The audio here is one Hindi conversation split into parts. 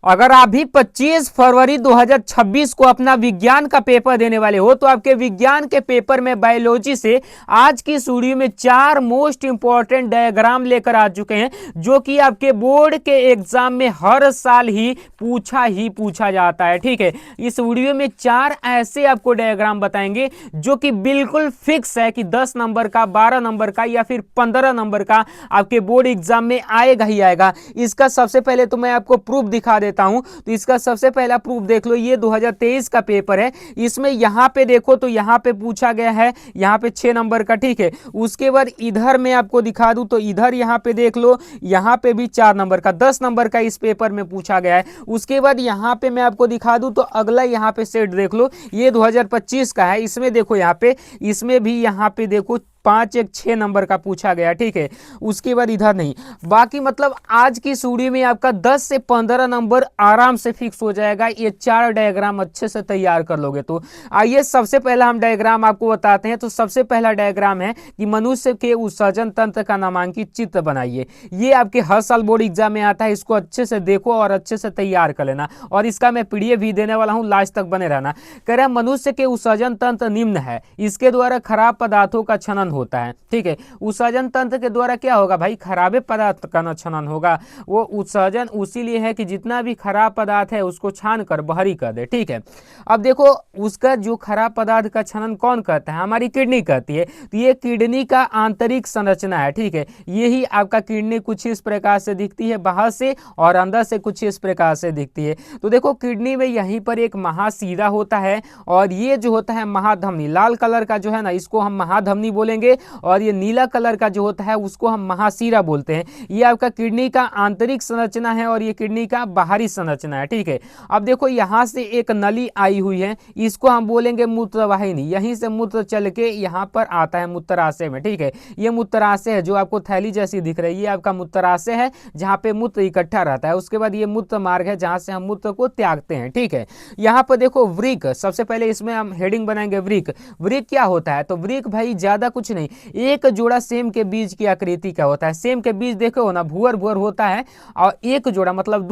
अगर आप भी 25 फरवरी 2026 को अपना विज्ञान का पेपर देने वाले हो तो आपके विज्ञान के पेपर में बायोलॉजी से आज की इस वीडियो में 4 मोस्ट इंपॉर्टेंट डायग्राम लेकर आ चुके हैं जो कि आपके बोर्ड के एग्जाम में हर साल ही पूछा जाता है। ठीक है, इस वीडियो में 4 ऐसे आपको डायग्राम बताएंगे जो कि बिल्कुल फिक्स है कि 10 नंबर का, 12 नंबर का या फिर 15 नंबर का आपके बोर्ड एग्जाम में आएगा ही आएगा। इसका सबसे पहले तो मैं आपको प्रूफ दिखा देता हूं। तो इसका सबसे पहला प्रूफ देख लो, ये 2023 का पेपर है। इसमें यहां पे देखो तो यहां पे पूछा गया है यहां पे 6 नंबर का। ठीक है, उसके बाद इधर मैं आपको दिखा दूं तो इधर यहां पे देख लो, यहां पे भी 4 नंबर का, 10 नंबर का इस पेपर में पूछा गया है। उसके बाद यहां पे मैं आपको दिखा दूं तो अगला यहां पे सेट देख लो, ये 2025 का है। इसमें देखो यहां पे, इसमें भी यहां पे देखो 5 एक 6 नंबर का पूछा गया। ठीक है, उसके बाद इधर नहीं। बाकी मतलब आज की सूडी में आपका 10 से 15 नंबर आराम से फिक्स हो जाएगा, ये 4 डायग्राम अच्छे से तैयार कर लोगे तो। आइए सबसे पहला हम डायग्राम आपको बताते हैं। तो सबसे पहला डायग्राम है कि मनुष्य के उत्सर्जन तंत्र का नामांकित चित्र बनाइए। ये आपके हर साल बोर्ड एग्जाम में आता है, इसको अच्छे से देखो और अच्छे से तैयार कर लेना। और इसका मैं पीडीएफ भी देने वाला हूं, लास्ट तक बने रहना। कह रहा है मनुष्य के उत्सर्जन तंत्र निम्न है, इसके द्वारा खराब पदार्थों का छनन होता है। ठीक है, उत्सर्जन तंत्र के द्वारा क्या होगा भाई, खराबे पदार्थ का छनन होगा। वो उत्सर्जन उसीलिए है कि जितना भी खराब पदार्थ है उसको छान कर बाहरी कर दे। ठीक है, अब देखो उसका जो खराब पदार्थ का छनन कौन करता है, हमारी किडनी करती है। तो ये किडनी का आंतरिक संरचना है। ठीक है, यही आपका किडनी कुछ इस प्रकार से दिखती है बाहर से, और अंदर से कुछ इस प्रकार से दिखती है। तो देखो किडनी में यहीं पर एक महाशिरा होता है, और ये जो होता है महाधमनी, लाल कलर का जो है ना इसको हम महाधमनी बोलेंगे, और ये नीला कलर का जो होता है उसको हम महाशिरा बोलते हैं। ये आपका किडनी का आंतरिक संरचना है और ये किडनी का बाहरी संरचना है। ठीक है, अब देखो यहां से एक नली आई हुई है, इसको हम बोलेंगे मूत्रवाहिनी। यहीं से मूत्र चल के यहाँ पर आता है मूत्राशय में। ठीक है, ये मूत्राशय है जो आपको थैली जैसी दिख रही है, ये आपका मूत्राशय है जहाँ पे मूत्र इकट्ठा रहता है। उसके बाद ये मूत्र मार्ग है जहाँ से हम मूत्र को त्यागते हैं। ठीक है, यहाँ पर देखो वृक्क, सबसे पहले इसमें हम हेडिंग बनाएंगे वृक्क। वृक्क क्या होता है, तो वृक्क भाई ज्यादा कुछ नहीं, एक जोड़ा सेम के बीज की आकृति का होता है। सेम के बीज देखो ना, भूअर भूअर होता है, और एक जोड़ा मतलब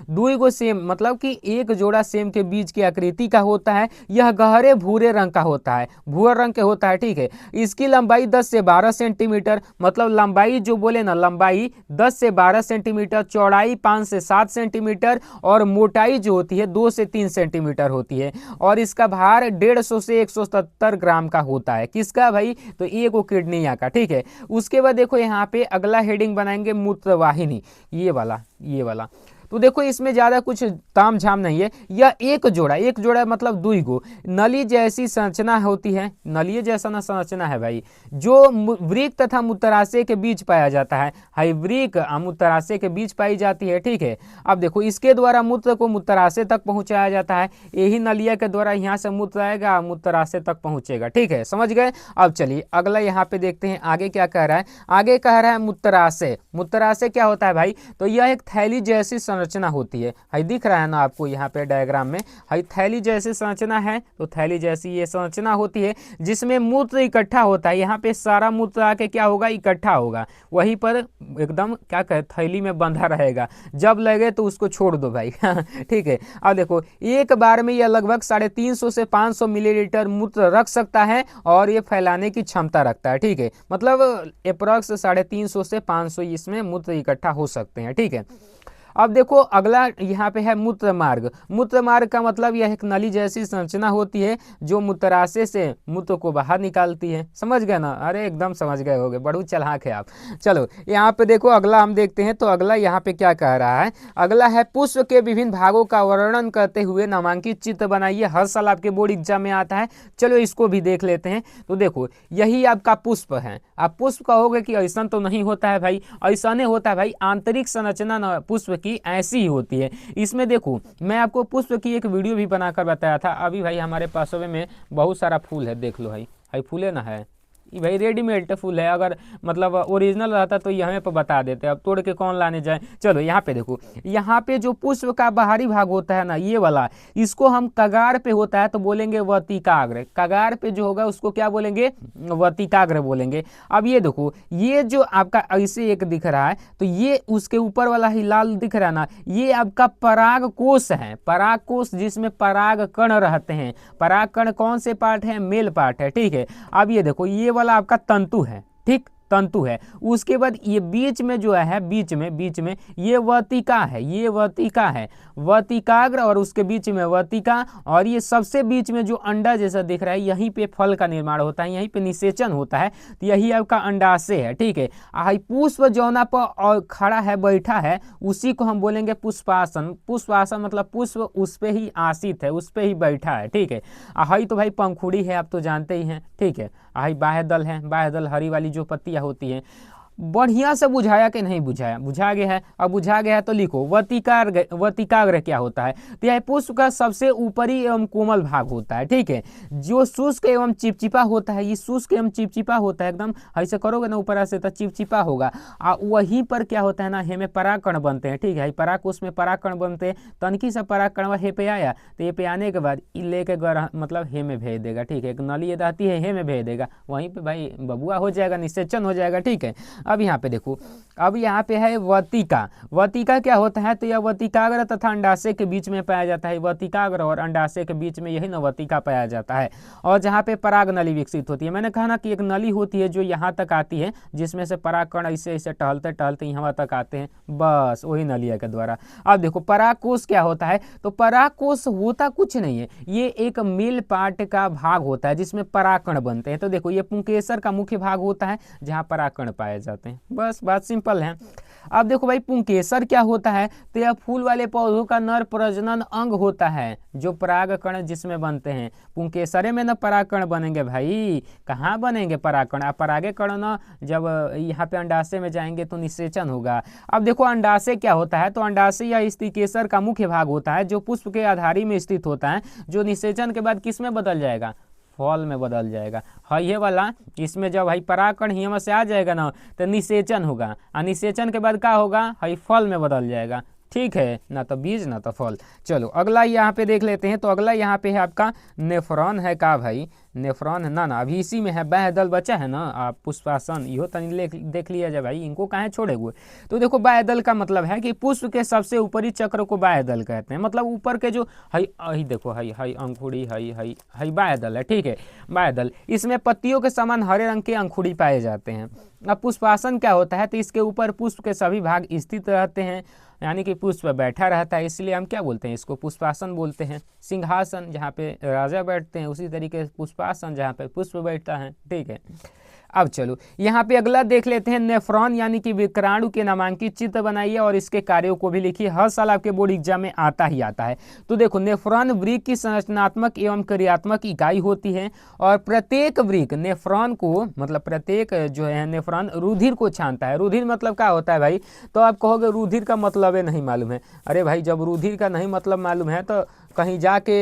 दुईगो सेम मतलब कि एक जोड़ा सेम के बीज की आकृति का होता है। यह गहरे भूरे रंग का होता है, भूअर रंग के होता है। ठीक है, इसकी लंबाई 10 से 12 सेंटीमीटर, मतलब लंबाई जो बोले ना, लंबाई 10 से 12 सेंटीमीटर, चौड़ाई 5 से 7 सेंटीमीटर, और मोटाई जो होती है 2 से 3 सेंटीमीटर होती है। और इसका भार 150 से 170 ग्राम का होता है। किसका भाई, तो एक किडनी का। ठीक है, उसके बाद देखो यहाँ पे अगला हेडिंग बनाएंगे मूत्रवाहिनी, ये वाला। तो देखो इसमें ज्यादा कुछ ताम झाम नहीं है। यह एक जोड़ा मतलब दुईगो नली जैसी संरचना होती है, नली जैसा ना संरचना है भाई, जो वृक्क तथा मूत्राशय के बीच पाया जाता है। हाई वृक्क मूत्राशय के बीच पाई जाती है। ठीक है, अब देखो इसके द्वारा मूत्र को मूत्राशय तक पहुंचाया जाता है। यही नलिया के द्वारा यहाँ से मूत्र आएगा, मूत्राशय तक पहुंचेगा। ठीक है, समझ गए। अब चलिए अगला यहाँ पे देखते हैं आगे क्या कह रहा है। आगे कह रहा है मूत्राशय। मूत्राशय क्या होता है भाई, तो यह एक थैली जैसी संरचना होती है। हाई दिख रहा है ना आपको यहाँ पे डायग्राम में, हाई थैली जैसी संरचना है। तो थैली जैसी ये संरचना होती है जिसमें मूत्र इकट्ठा होता है। यहाँ पे सारा मूत्र आके क्या होगा, इकट्ठा होगा, वहीं पर एकदम क्या कहे थैली में बंधा रहेगा। जब लगे तो उसको छोड़ दो भाई। ठीक है, अब देखो एक बार में यह लगभग 350 से 500 मिलीलीटर मूत्र रख सकता है, और ये फैलाने की क्षमता रखता है। ठीक है, मतलब अप्रॉक्स 350 से 500 इसमें मूत्र इकट्ठा हो सकते हैं। ठीक है, अब देखो अगला यहाँ पे है मूत्र मार्ग। मूत्र मार्ग का मतलब यह एक नली जैसी संरचना होती है जो मूत्राशय से मूत्र को बाहर निकालती है। समझ गए ना, अरे एकदम समझ गए होगे, बड़ू चालाक है आप। चलो यहाँ पे देखो अगला हम देखते हैं। तो अगला यहाँ पे क्या कह रहा है, अगला है पुष्प के विभिन्न भागों का वर्णन करते हुए नामांकित चित्र बनाइए। हर साल आपके बोर्ड एग्जाम में आता है, चलो इसको भी देख लेते हैं। तो देखो यही आपका पुष्प है। आप पुष्प कहोगे कि ऐसा तो नहीं होता है भाई, ऐसा नहीं होता है भाई, आंतरिक संरचना पुष्प की ऐसी ही होती है। इसमें देखो मैं आपको पुष्प की एक वीडियो भी बनाकर बताया था। अभी भाई हमारे पास में बहुत सारा फूल है, देख लो भाई, फूले ना है, ये भाई रेडीमेड फूल है, अगर मतलब ओरिजिनल रहता तो ये हमें पे बता देते, अब तोड़ के कौन लाने जाए। चलो यहाँ पे देखो, यहाँ पे जो पुष्प का बाहरी भाग होता है ना ये वाला, इसको हम कगार पे होता है तो बोलेंगे वर्तिकाग्र, कगार पे जो होगा उसको क्या बोलेंगे, वर्तिकाग्र बोलेंगे। अब ये देखो, ये जो आपका ऐसे एक दिख रहा है तो ये उसके ऊपर वाला ही लाल दिख रहा है ना, ये आपका पराग कोश है, पराग कोश जिसमें पराग कण रहते हैं। पराग कण कौन से पार्ट है, मेल पार्ट है, ठीक है। अब ये देखो, ये वाला आपका तंतु है, ठीक, तंतु है। उसके बाद ये बीच में जो है, बीच में ये वर्तिका है, ये वर्तिका है, वर्तिकाग्र, और उसके बीच में वर्तिका, और ये सबसे बीच में जो अंडा जैसा दिख रहा है, यहीं पे फल का निर्माण होता है, यहीं पे निषेचन होता है, तो यही आपका अंडाशय है, ठीक है। पुष्प जौना पर और खड़ा है, बैठा है, उसी को हम बोलेंगे पुष्पासन। पुष्पासन मतलब पुष्प उस पे ही आसित है, उस पे ही बैठा है, ठीक है। हई तो भाई पंखुड़ी है, आप तो जानते ही हैं, ठीक है। हई बाह्य दल है, बाह्य दल हरी वाली जो पत्तियां होती हैं। बढ़िया से बुझाया कि नहीं बुझाया, बुझा गया है। अब बुझा गया है तो लिखो, वर्तिकाग्र, वर्तिकाग्र क्या होता है, तो यह पुष्प का सबसे ऊपरी एवं कोमल भाग होता है, ठीक है। जो शुष्क एवं चिपचिपा होता है, ये शुष्क एवं चिपचिपा होता है, एकदम ऐसे करोगे ना ऊपर से तो चिपचिपा होगा। वहीं पर क्या होता है ना, हेमे परागकण बनते हैं, ठीक है। परागकोश में परागकण बनते हैं, तनकी सा परागकण हे पे आया, तो ये पे आने के बाद लेके मतलब हे में भेज देगा, ठीक है। एक नली ये रहती है, हे में भेज देगा, वहीं पे भाई बबुआ हो जाएगा, निषेचन हो जाएगा, ठीक है। अब यहाँ पे देखो, अब यहाँ पे है वर्तिका। वर्तिका क्या होता है, तो यह वर्तिकाग्र तथा अंडाशय के बीच में पाया जाता है। वर्तिकाग्र और अंडाशय के बीच में यही न वर्तिका पाया जाता है, और जहाँ पे पराग नली विकसित होती है। मैंने कहा ना कि एक नली होती है जो यहाँ तक आती है, जिसमें से परागकण ऐसे ऐसे टहलते टहलते यहाँ तक आते हैं, बस वही नलिया के द्वारा। अब देखो परागकोश क्या होता है, तो परागकोश होता कुछ नहीं है, ये एक मेल पार्ट का भाग होता है जिसमें परागकण बनते हैं। तो देखो, ये पुंकेसर का मुख्य भाग होता है जहाँ परागकण पाए जाते हैं, बस बात सिंपल है। अब देखो भाई, पुंकेसर क्या होता है, तो यह फूल वाले पौधों का नर प्रजनन अंग होता है, जो परागकण जिसमें बनते हैं। पुंकेसरे में न परागकण बनेंगे भाई, कहाँ बनेंगे परागकण, आप परागे कण न जब यहाँ पे अंडाशय में जाएंगे तो निषेचन होगा। अब देखो अंडाशय क्या होता है, तो अंडाशय या स्थिकेसर का मुख्य भाग होता है, जो पुष्प के आधारी में स्थित होता है, जो निषेचन के बाद किस में बदल जाएगा, फल में बदल जाएगा। है ये वाला, इसमें जब भाई परागकण हिम से आ जाएगा ना, तो निषेचन होगा, और निषेचन के बाद क्या होगा, है फल में बदल जाएगा, ठीक है, ना तो बीज ना तो फल। चलो अगला यहाँ पे देख लेते हैं, तो अगला यहाँ पे है आपका नेफ्रॉन है का भाई, नेफ्रॉन है ना, अभी इसी में है, बाह्य दल बचा है ना, आप पुष्पासन इहो तनी देख लिया जाए भाई, इनको काहे छोड़े हुए। तो देखो बाह्य दल का मतलब है कि पुष्प के सबसे ऊपरी चक्र को बाह्य दल कहते हैं, मतलब ऊपर के जो हई देखो, हई अंकुड़ी, हई बाह्य दल है, ठीक है, बाह्य दल। इसमें पत्तियों के समान हरे रंग के अंकुड़ी पाए जाते हैं। अब पुष्पासन क्या होता है, तो इसके ऊपर पुष्प के सभी भाग स्थित रहते हैं, यानी कि पुष्प बैठा रहता है, इसलिए हम क्या बोलते हैं, इसको पुष्पासन बोलते हैं। सिंहासन जहाँ पे राजा बैठते हैं, उसी तरीके से पुष्पासन जहाँ पे पुष्प बैठता है, ठीक है। अब चलो यहाँ पे अगला देख लेते हैं, नेफ्रॉन यानी कि विकराणु के नामांकित चित्र बनाइए और इसके कार्यों को भी लिखिए, हर साल आपके बोर्ड एग्जाम में आता ही आता है। तो देखो, नेफ्रॉन वृक्क की संरचनात्मक एवं क्रियात्मक इकाई होती है, और प्रत्येक वृक्क नेफ्रॉन को, मतलब प्रत्येक जो है नेफ्रॉन रुधिर को छानता है। रुधिर मतलब क्या होता है भाई, तो आप कहोगे रुधिर का मतलब नहीं मालूम है, अरे भाई जब रुधिर का नहीं मतलब मालूम है तो कहीं जाके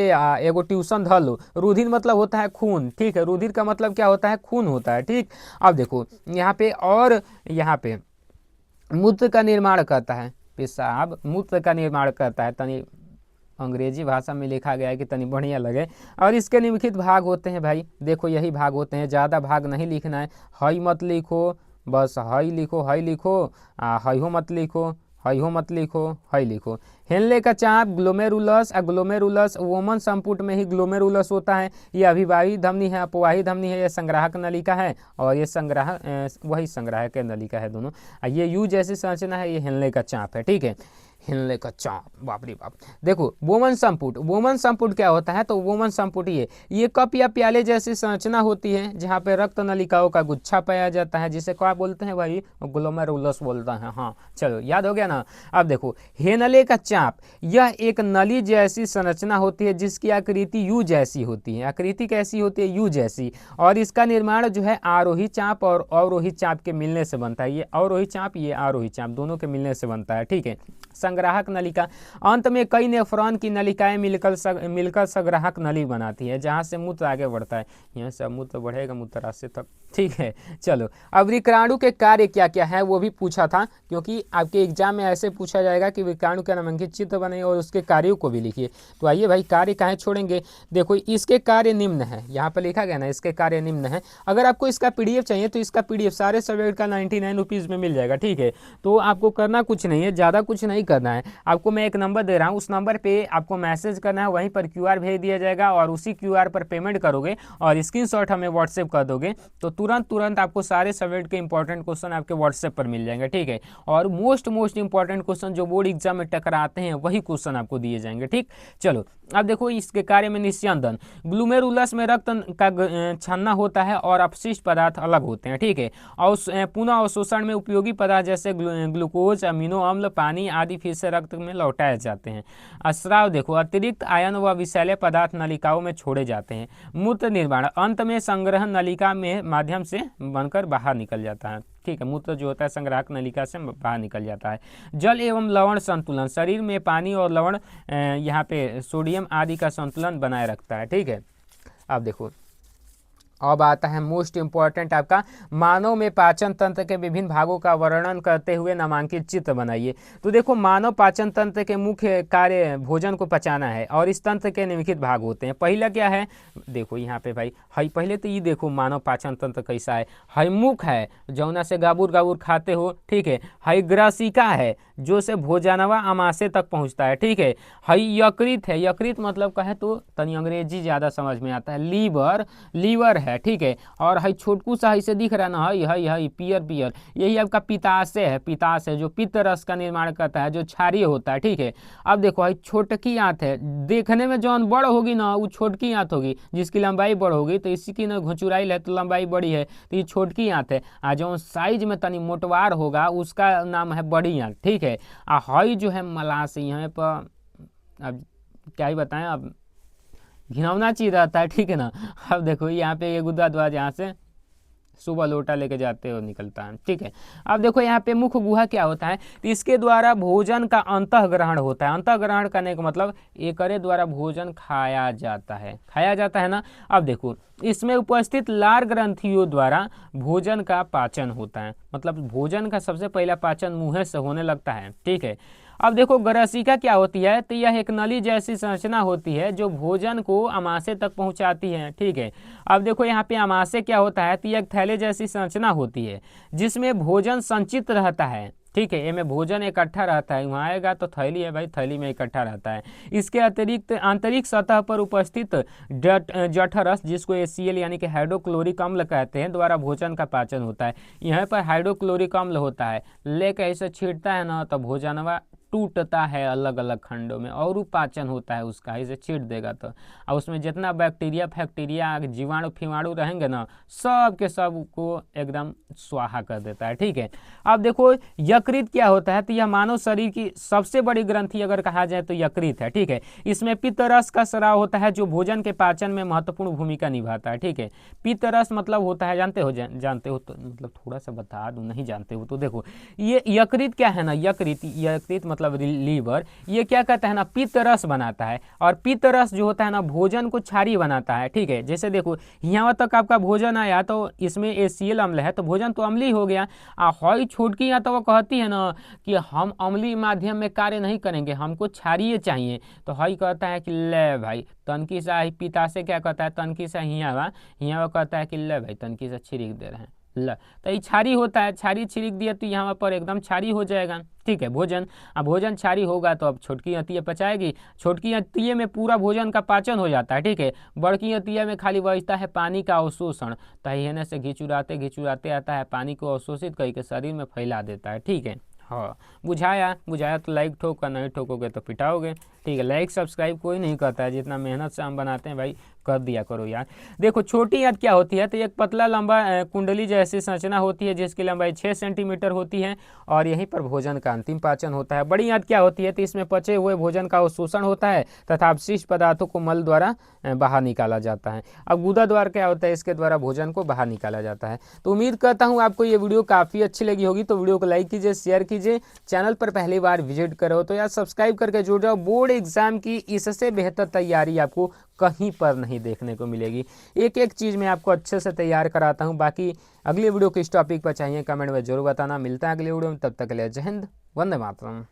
एगो ट्यूशन धर लो। रुधिर मतलब होता है खून, ठीक है, रुधिर का मतलब क्या होता है, खून होता है, ठीक। अब देखो यहाँ पे, और यहाँ पे मूत्र का निर्माण करता है, पेशाब मूत्र का निर्माण करता है, तनी अंग्रेजी भाषा में लिखा गया है कि तनी बढ़िया लगे। और इसके निम्नलिखित भाग होते हैं भाई, देखो यही भाग होते हैं, ज़्यादा भाग नहीं लिखना है, हई मत लिखो, बस हई लिखो, हई लिखो, हईहो मत लिखो, हईहो मत लिखो, हई लिखो। हेनले का चाप ग्लोमेरुलस, ग्लोमेरुलस वोमन संपुट में ही ग्लोमेरुलस होता है। ये अभिवाही धमनी है, अपवाही धमनी है, यह संग्राहक नलिका है, और ये वही संग्राहक नलिका है दोनों। ये यू जैसी संरचना है, ये हेनले का चाप है, ठीक है, हिलने का चाप, बाप रे बाप। देखो वोमन संपुट, वोमन संपुट क्या होता है, तो वोमन संपुट ये कप या प्याले जैसी संरचना होती है, जहाँ पे रक्त नलिकाओं का गुच्छा पाया जाता है, जिसे क्या बोलते हैं भाई, ग्लोमेरुलस बोलता है। हाँ चलो याद हो गया ना। अब देखो हेनले का चाप, यह एक नली जैसी संरचना होती है जिसकी आकृति यू जैसी होती है। आकृति कैसी होती है, यू जैसी, और इसका निर्माण जो है आरोही चाप और अवरोही चाप के मिलने से बनता है। ये अवरोही चाप, ये आरोही चाप, दोनों के मिलने से बनता है, ठीक है। संग्राहक नलिका, अंत में कई नेफ्रॉन की नलिकाएं मिलकर संग्राहक नली बनाती है, जहां से मूत्र आगे बढ़ता है। यहाँ से मूत्र बढ़ेगा मूत्राशय तक, ठीक है। चलो, अब विकराणु के कार्य क्या क्या है वो भी पूछा था, क्योंकि आपके एग्जाम में ऐसे पूछा जाएगा कि विकराणु का नामांकित चित्र बनाइए और उसके कार्यों को भी लिखिए। तो आइए भाई, कार्य काहे छोड़ेंगे। देखो, इसके कार्य निम्न है, यहाँ पर लिखा गया ना, इसके कार्य निम्न है। अगर आपको इसका पीडीएफ चाहिए तो इसका पीडीएफ सारे सब्जेक्ट का 99 रुपीज़ में मिल जाएगा। ठीक है, तो आपको करना कुछ नहीं है, ज़्यादा कुछ नहीं करना है। आपको मैं एक नंबर दे रहा हूँ, उस नंबर पर आपको मैसेज करना है, वहीं पर QR भेज दिया जाएगा और उसी QR पर पेमेंट करोगे और स्क्रीनशॉट हमें व्हाट्सएप कर दोगे तो तुरंत आपको सारे सब्जेक्ट के इंपॉर्टेंट क्वेश्चन आपके व्हाट्सएप पर मिल जाएंगे। ठीक है, और मोस्ट इंपॉर्टेंट क्वेश्चन जो बोर्ड एग्जाम में टकराते हैं वही क्वेश्चन आपको दिए जाएंगे। ठीक, चलो अब देखो इसके कार्य में निस्यंदन, ग्लूमेरुलस में रक्त का छन्ना होता है और अपशिष्ट पदार्थ अलग होते हैं। ठीक है, और पुनः अवशोषण में उपयोगी पदार्थ जैसे ग्लूकोज, अमीनो अम्ल, पानी आदि फिर से रक्त में लौटाए जाते हैं। स्राव देखो, अतिरिक्त आयन व विषैले पदार्थ नलिकाओं में छोड़े जाते हैं। मूत्र निर्माण, अंत में संग्रहण नलिका में माध्यम से बनकर बाहर निकल जाता है। ठीक है, मूत्र जो होता है संग्राहक नलिका से बाहर निकल जाता है। जल एवं लवण संतुलन, शरीर में पानी और लवण यहाँ पे सोडियम आदि का संतुलन बनाए रखता है। ठीक है, अब देखो अब आता है मोस्ट इंपॉर्टेंट आपका, मानव में पाचन तंत्र के विभिन्न भागों का वर्णन करते हुए नामांकित चित्र बनाइए। तो देखो, मानव पाचन तंत्र के मुख्य कार्य भोजन को पचाना है और इस तंत्र के निम्नलिखित भाग होते हैं। पहला क्या है, देखो यहाँ पे भाई, हई पहले तो ये देखो मानव पाचन तंत्र कैसा है। हई मुख है, जौना से गाबुर खाते हो। ठीक है, हई ग्रसिका है जो से भोजनवा अमाशय तक पहुँचता है। ठीक है, हई यकृत है, यकृत मतलब कहे तो तनी अंग्रेजी ज़्यादा समझ में आता है, लीवर है। ठीक है, और हई छोटकू सा से दिख रहा है ना, हई पियर, यही आपका पित्ताशय है। पित्ताशय जो पित्त रस का निर्माण करता है, जो क्षारीय होता है। ठीक है, अब देखो हई छोटकी आंत है, देखने में जौन बड़ होगी ना वो छोटकी आंत होगी, जिसकी लंबाई बड़ होगी तो इसी की ना घुचुराइल है तो लंबाई बड़ी है, तो ये छोटकी आंत है। आ जो साइज में तनी मोटवार होगा उसका नाम है बड़ी आंत। ठीक है, आ हई जो है मलास, यहाँ पर अब क्या ही बताएं, अब घिनौना चीज रहता है। ठीक है ना, अब देखो यहाँ पे ये गुदा द्वार यहाँ से सुबह लोटा लेके जाते हो निकलता है। ठीक है, अब देखो यहाँ पे मुख्य गुहा क्या होता है, तो इसके द्वारा भोजन का अंतःग्रहण होता है। अंतःग्रहण करने का मतलब एकरे द्वारा भोजन खाया जाता है ना। अब देखो इसमें उपस्थित लार ग्रंथियों द्वारा भोजन का पाचन होता है, मतलब भोजन का सबसे पहला पाचन मुँह से होने लगता है। ठीक है, अब देखो ग्रसिका क्या होती है, तो यह एक नली जैसी संरचना होती है जो भोजन को अमाशय तक पहुंचाती है। ठीक है, अब देखो यहाँ पे अमाशय क्या होता है, तो यह एक थैले जैसी संरचना होती है जिसमें भोजन संचित रहता है। ठीक है, इसमें भोजन इकट्ठा रहता है, वहाँ आएगा तो थैली है भाई, थैली में इकट्ठा रहता है। इसके अतिरिक्त आंतरिक सतह पर उपस्थित जठरस, जिसको HCl यानी कि हाइड्रोक्लोरिक अम्ल कहते हैं, द्वारा भोजन का पाचन होता है। यहाँ पर हाइड्रोक्लोरिक अम्ल होता है, लेकर ऐसे छींटता है ना तो भोजनवा टूटता है अलग अलग खंडों में और पाचन होता है उसका, इसे छीट देगा तो, और उसमें जितना बैक्टीरिया फैक्टीरिया जीवाणु फिवाणु रहेंगे ना सब के सब को एकदम स्वाहा कर देता है। ठीक है, अब देखो यकृत क्या होता है, तो यह मानव शरीर की सबसे बड़ी ग्रंथि अगर कहा जाए तो यकृत है। ठीक है, इसमें पित्त रस का स्राव होता है जो भोजन के पाचन में महत्वपूर्ण भूमिका निभाता है। ठीक है, पित्त रस मतलब होता है, जानते हो तो मतलब थोड़ा सा बता दूं, नहीं जानते हो तो देखो ये यकृत क्या है ना, यकृत मतलब लीवर, ये क्या कहता है ना, पित्त रस बनाता है, और पित्त रस जो होता है ना भोजन को क्षारीय बनाता है। ठीक है, जैसे देखो यहाँ तक आपका भोजन आया तो इसमें HCl अम्ल है तो भोजन तो अम्लीय हो गया। हई छोटकी या तो वो कहती है ना कि हम अम्लीय माध्यम में कार्य नहीं करेंगे, हमको क्षारीय चाहिए, तो हई कहता है कि ले भाई तनकी सा, पिता से क्या कहता है तनकी सा, हियाँ कहता है कि ले भाई तनकी सा छिड़क दे रहे हैं ल, तो ये क्षारी होता है, क्षारी छिड़क दिया तो यहाँ पर एकदम क्षारी हो जाएगा। ठीक है, भोजन, अब भोजन क्षारी होगा तो अब छोटकी अंतिया पचाएगी, छोटकी अंतिया में पूरा भोजन का पाचन हो जाता है। ठीक है, बड़की अंतिया में खाली बचता है पानी का अवशोषण, तहिने से घिचुराते आता है, पानी को अवशोषित करके शरीर में फैला देता है। ठीक है, हाँ बुझाया तो लाइक ठोक, नहीं ठोकोगे तो पिटाओगे। ठीक है, लाइक सब्सक्राइब कोई नहीं करता है, जितना मेहनत से हम बनाते हैं भाई कर दिया करो यार। देखो छोटी आंत क्या होती है, तो एक पतला लंबा कुंडली जैसी संरचना होती है जिसकी लंबाई 6 सेंटीमीटर होती है और यहीं पर भोजन का अंतिम पाचन होता है। बड़ी आंत क्या होती है, तो इसमें पचे हुए भोजन का अवशोषण होता है तथा अपशिष्ट पदार्थों को मल द्वारा बाहर निकाला जाता है। अब गुदा द्वार क्या होता है, इसके द्वारा भोजन को बाहर निकाला जाता है। तो उम्मीद करता हूँ आपको ये वीडियो काफ़ी अच्छी लगी होगी, तो वीडियो को लाइक कीजिए, शेयर कीजिए, चैनल पर पहली बार विजिट करो तो यार सब्सक्राइब करके जुड़ जाओ। बोर्ड एग्जाम की इससे बेहतर तैयारी आपको कहीं पर नहीं देखने को मिलेगी। एक एक चीज़ मैं आपको अच्छे से तैयार कराता हूँ। बाकी अगली वीडियो किस टॉपिक पर चाहिए कमेंट में जरूर बताना। मिलता है अगली वीडियो में, तब तक के लिए जय हिंद, वंदे मातरम।